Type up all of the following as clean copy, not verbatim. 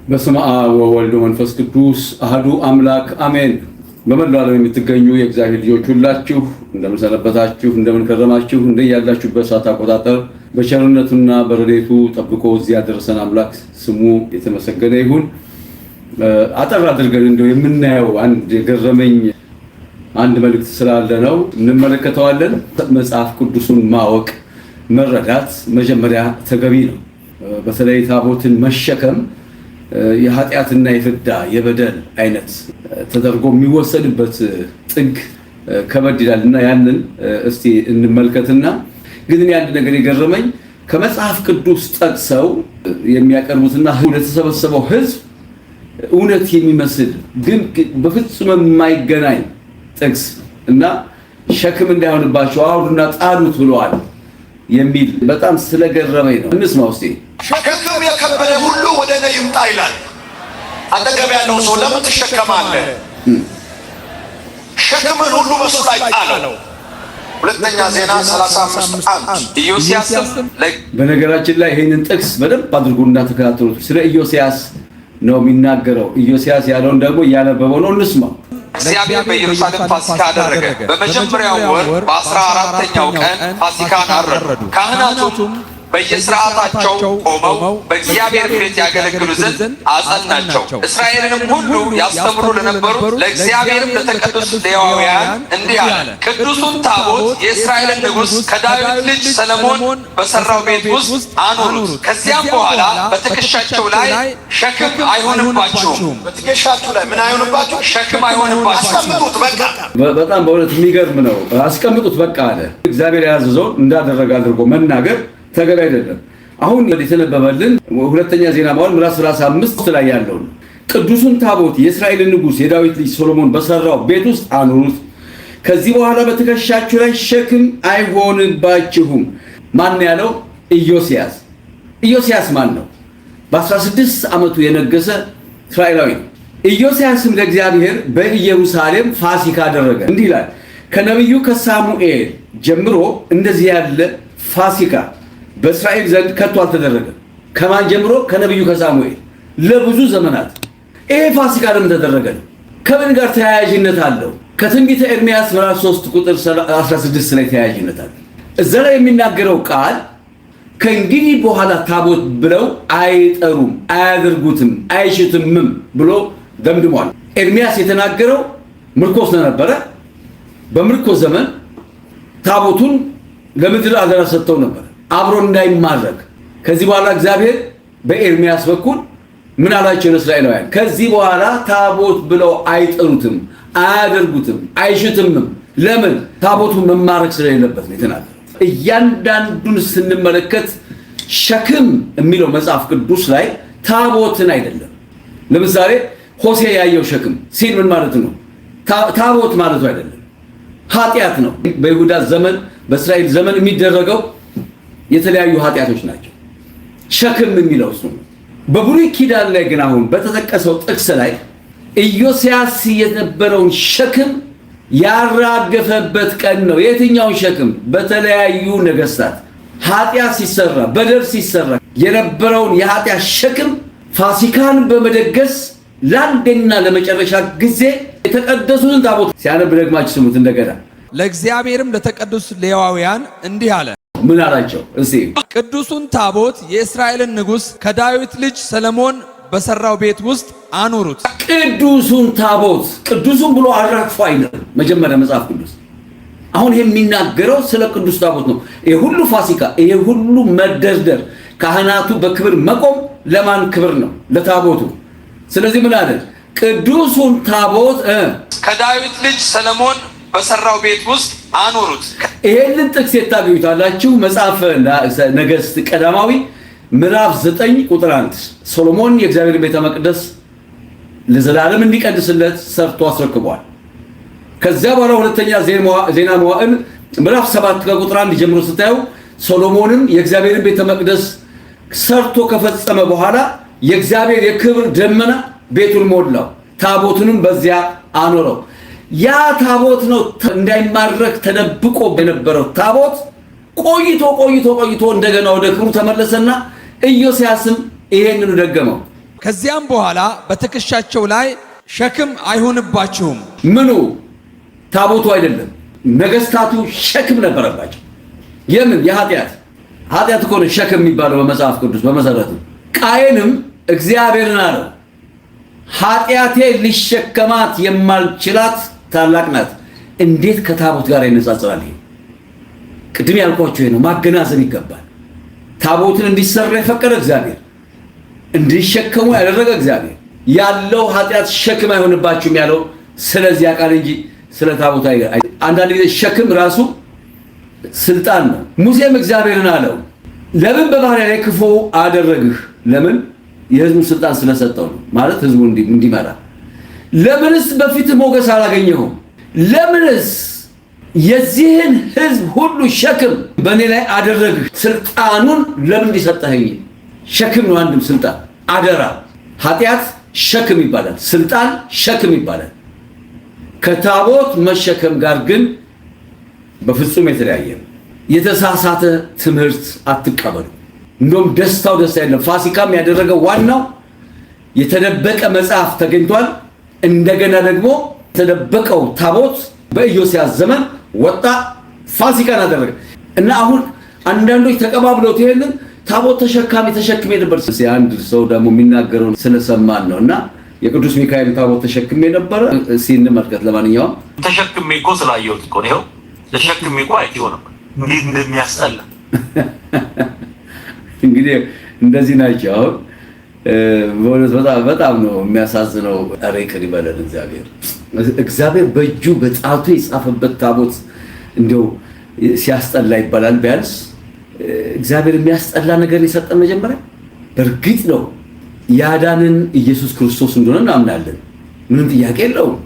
በስመ አብ ወወልድ ወመንፈስ ቅዱስ አሐዱ አምላክ አሜን። በመላው ዓለም የምትገኙ የእግዚአብሔር ልጆች ሁላችሁ እንደምን ሰነበታችሁ? እንደምን ከረማችሁ? እንደያላችሁበት ሰዓት አቆጣጠር በቸርነቱና በረድኤቱ ጠብቆ እዚህ ያደረሰን አምላክ ስሙ የተመሰገነ ይሁን። አጠር አድርገን እንደው የምናየው አንድ የገረመኝ አንድ መልእክት ስላለ ነው እንመለከተዋለን። መጽሐፍ ቅዱስን ማወቅ መረዳት መጀመሪያ ተገቢ ነው። በተለይ ታቦትን መሸከም የኃጢአትና የፍዳ የበደል አይነት ተደርጎ የሚወሰድበት ጥግ ከበድ ይላልና ያንን እስቲ እንመልከትና ግን አንድ ነገር የገረመኝ ከመጽሐፍ ቅዱስ ጠቅሰው የሚያቀርቡትና ለተሰበሰበው ሕዝብ እውነት የሚመስል ግን በፍጹም የማይገናኝ ጥቅስ እና ሸክም እንዳይሆንባቸው አውዱና ጣሉት ብለዋል የሚል በጣም ስለገረመኝ ነው። እንስማው እስቲ። ሸክም የከበደ ሁሉ ወደ እኔ ይምጣ ይላል። አጠገብ ያለው ሰው ለምን ትሸከማለህ? ሸክምን ሁሉ በሱ ላይ ጣለው። ሁለተኛ ዜና 35:1 ኢዮስያስ። በነገራችን ላይ ይሄንን ጥቅስ በደንብ አድርጉና ተከታተሉት። ስለ ኢዮስያስ ነው የሚናገረው። ኢዮስያስ ያለውን ደግሞ እያነበበው ነው። እንስማው። እግዚአብሔር በኢየሩሳሌም ፋሲካ አደረገ። በመጀመሪያው ወር በ14ኛው ቀን ፋሲካን አረዱ። ካህናቱም በየሥርዓታቸው ቆመው በእግዚአብሔር ቤት ያገለግሉ ዘንድ አጸናቸው። እስራኤልንም ሁሉ ያስተምሩ ለነበሩት ለእግዚአብሔርም ለተቀደሱ ሌዋውያን እንዲህ አለ። ቅዱሱን ታቦት የእስራኤልን ንጉሥ ከዳዊት ልጅ ሰለሞን በሠራው ቤት ውስጥ አኑሩት። ከዚያም በኋላ በትከሻቸው ላይ ሸክም አይሆንባችሁም። በትከሻችሁ ላይ ምን አይሆንባችሁ? ሸክም አይሆንባችሁ። አስቀምጡት በቃ። በጣም በእውነት የሚገርም ነው። አስቀምጡት በቃ አለ። እግዚአብሔር ያዘዘውን እንዳደረገ አድርጎ መናገር ተገቢ አይደለም። አሁን የተነበበልን ሁለተኛ ዜና መዋዕል ምዕራፍ 35 ላይ ያለው ቅዱሱን ታቦት የእስራኤልን ንጉሥ የዳዊት ልጅ ሰሎሞን በሠራው ቤት ውስጥ አኑሩት። ከዚህ በኋላ በትከሻችሁ ላይ ሸክም አይሆንባችሁም። ማን ያለው? ኢዮስያስ። ኢዮስያስ ማን ነው? በ16 ዓመቱ የነገሰ እስራኤላዊ ነው። ኢዮስያስም ለእግዚአብሔር በኢየሩሳሌም ፋሲካ አደረገ። እንዲህ ይላል፣ ከነቢዩ ከሳሙኤል ጀምሮ እንደዚህ ያለ ፋሲካ በእስራኤል ዘንድ ከቶ አልተደረገም። ከማን ጀምሮ? ከነቢዩ ከሳሙኤል ለብዙ ዘመናት። ይሄ ፋሲካ ለምን ተደረገ? ከምን ጋር ተያያዥነት አለው? ከትንቢተ ኤርምያስ ምዕራፍ 3 ቁጥር 16 ላይ ተያያዥነት አለው። እዛ ላይ የሚናገረው ቃል ከእንግዲህ በኋላ ታቦት ብለው አይጠሩም፣ አያደርጉትም፣ አይሽትምም ብሎ ደምድሟል። ኤርምያስ የተናገረው ምርኮ ስለነበረ በምርኮ ዘመን ታቦቱን ለምድር አደራ ሰጥተው ነበር አብሮ እንዳይማረክ። ከዚህ በኋላ እግዚአብሔር በኤርምያስ በኩል ምን አላቸው? ለእስራኤላውያን ከዚህ በኋላ ታቦት ብለው አይጠሩትም፣ አያደርጉትም፣ አይሽትምም። ለምን? ታቦቱን መማረክ ስለሌለበት ነው የተናገረው። እያንዳንዱን ስንመለከት ሸክም የሚለው መጽሐፍ ቅዱስ ላይ ታቦትን አይደለም። ለምሳሌ ሆሴ ያየው ሸክም ሲል ምን ማለት ነው? ታቦት ማለቱ አይደለም፣ ኃጢአት ነው። በይሁዳ ዘመን በእስራኤል ዘመን የሚደረገው የተለያዩ ኃጢአቶች ናቸው። ሸክም የሚለው እሱ ነው። በብሉይ ኪዳን ላይ ግን አሁን በተጠቀሰው ጥቅስ ላይ ኢዮስያስ የነበረውን ሸክም ያራገፈበት ቀን ነው። የትኛውን ሸክም? በተለያዩ ነገስታት ኃጢአት ሲሰራ በደል ሲሰራ የነበረውን የኃጢአት ሸክም ፋሲካን በመደገስ ለአንዴና ለመጨረሻ ጊዜ የተቀደሱትን ታቦት ሲያነብ ደግማችሁ ስሙት እንደገና። ለእግዚአብሔርም ለተቀደሱ ሌዋውያን እንዲህ አለ። ምን አላቸው? እስቲ ቅዱሱን ታቦት የእስራኤልን ንጉሥ ከዳዊት ልጅ ሰለሞን በሠራው ቤት ውስጥ አኑሩት። ቅዱሱን ታቦት ቅዱሱን ብሎ አራግፎ አይደለም መጀመሪያ መጽሐፍ ቅዱስ። አሁን የሚናገረው ስለ ቅዱስ ታቦት ነው። ይሄ ሁሉ ፋሲካ፣ ይሄ ሁሉ መደርደር፣ ካህናቱ በክብር መቆም ለማን ክብር ነው? ለታቦቱ። ስለዚህ ምን አለ? ቅዱሱን ታቦት ከዳዊት ልጅ ሰለሞን በሠራው ቤት ውስጥ አኑሩት። ይሄንን ጥቅስ የታገኙታላችሁ መጽሐፈ ነገሥት ቀዳማዊ ምዕራፍ 9 ቁጥር 1 ሶሎሞን የእግዚአብሔር ቤተ መቅደስ ለዘላለም እንዲቀድስለት ሰርቶ አስረክቧል። ከዚያ በኋላ ሁለተኛ ዜና መዋዕል ምዕራፍ 7 ከቁጥር 1 ጀምሮ ስታዩ ሶሎሞንም የእግዚአብሔር ቤተ መቅደስ ሰርቶ ከፈጸመ በኋላ የእግዚአብሔር የክብር ደመና ቤቱን ሞላው፣ ታቦቱንም በዚያ አኖረው። ያ ታቦት ነው እንዳይማረክ ተደብቆ የነበረው ታቦት ቆይቶ እንደገና ወደ ክብሩ ተመለሰና ኢዮስያስም ይሄንን ደገመው። ከዚያም በኋላ በትከሻቸው ላይ ሸክም አይሆንባችሁም። ምኑ? ታቦቱ አይደለም፣ ነገስታቱ ሸክም ነበረባቸው። የምን? የኃጢአት እኮ ነው ሸክም የሚባለው በመጽሐፍ ቅዱስ በመሰረቱ። ቃየንም እግዚአብሔርን አለው ኃጢአቴ ሊሸከማት የማልችላት ታላቅ ናት፣ እንዴት ከታቦት ጋር ይነጻጸራል? ቅድም ያልኳችሁ ነው፣ ማገናዘብ ይገባል። ታቦትን እንዲሰራ የፈቀደ እግዚአብሔር፣ እንዲሸከሙ ያደረገ እግዚአብሔር ያለው ኃጢአት ሸክም አይሆንባችሁም ያለው ስለዚያ ቃል እንጂ ስለ ታቦት አይደለም። አንዳንድ ጊዜ ሸክም ራሱ ስልጣን ነው። ሙሴም እግዚአብሔርን አለው ለምን በባህሪያ ላይ ክፉ አደረግህ? ለምን? የህዝቡ ስልጣን ስለሰጠው ነው ማለት ህዝቡ እንዲመራ። ለምንስ በፊት ሞገስ አላገኘሁም? ለምንስ የዚህን ህዝብ ሁሉ ሸክም በእኔ ላይ አደረግህ? ስልጣኑን ለምን እንዲሰጠኸኝ? ሸክም ነው አንድም ስልጣን፣ አደራ። ኃጢአት ሸክም ይባላል፣ ስልጣን ሸክም ይባላል። ከታቦት መሸከም ጋር ግን በፍጹም የተለያየ ነው። የተሳሳተ ትምህርት አትቀበሉ። እንደውም ደስታው ደስታ የለም። ፋሲካም ያደረገው ዋናው የተደበቀ መጽሐፍ ተገኝቷል። እንደገና ደግሞ የተደበቀው ታቦት በኢዮስያስ ዘመን ወጣ፣ ፋሲካን አደረገ እና አሁን አንዳንዶች ተቀባብለውት ይሄንን ታቦት ተሸክሜ ነበር። አንድ ሰው ደግሞ የሚናገረው ስለሰማን ነው እና የቅዱስ ሚካኤል ታቦት ተሸክሜ ነበር ሲንመልከት። ለማንኛውም ተሸክሜ እኮ ስላየሁት እኮ ነው። ተሸክሜ እኮ አይቼው ነበር እንዴት እንደሚያስጠላ። እንግዲህ እንደዚህ ናቸው። አሁን በእውነት በጣም ነው የሚያሳዝነው። ኧረ ይቅር ይበለን እግዚአብሔር በእጁ በጣቱ የጻፈበት ታቦት እንደው ሲያስጠላ ይባላል። ቢያንስ እግዚአብሔር የሚያስጠላ ነገር የሰጠን መጀመሪያ በእርግጥ ነው ያዳንን ኢየሱስ ክርስቶስ እንደሆነ እናምናለን። ምንም ጥያቄ የለውም።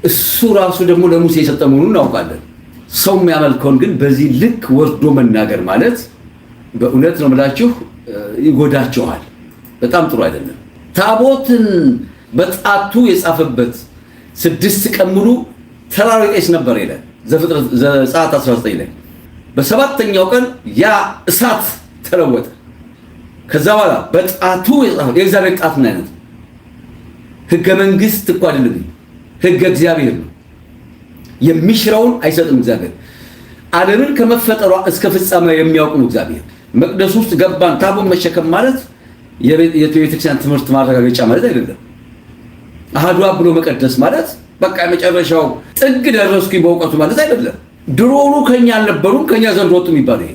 እሱ ራሱ ደግሞ ለሙሴ የሰጠ መሆኑን እናውቃለን። ሰው የሚያመልከውን ግን በዚህ ልክ ወርዶ መናገር ማለት በእውነት ነው የምላችሁ ይጎዳቸዋል። በጣም ጥሩ አይደለም። ታቦትን በጣቱ የጻፈበት 6 ቀን ሙሉ ተራራ ይጤስ ነበር ይላል ዘጸአት 19 ላይ። በሰባተኛው ቀን ያ እሳት ተለወጠ። ከዛ በኋላ በጣቱ የጻፈው የእግዚአብሔር ጣት ምን አይነት ሕገ መንግስት እኮ አይደለም፣ ሕገ እግዚአብሔር ነው። የሚሽረውን አይሰጥም እግዚአብሔር። ዓለምን ከመፈጠሯ እስከ ፍጻሜ የሚያውቅ ነው እግዚአብሔር። መቅደስ ውስጥ ገባን ታቦት መሸከም ማለት የቤተክርስቲያን ትምህርት ማረጋገጫ ማለት አይደለም። አሐዱ አብ ብሎ መቀደስ ማለት በቃ የመጨረሻው ጥግ ደረስኩኝ በእውቀቱ ማለት አይደለም። ድሮውኑ ከኛ አልነበሩም ከኛ ዘንድ ወጡ የሚባለው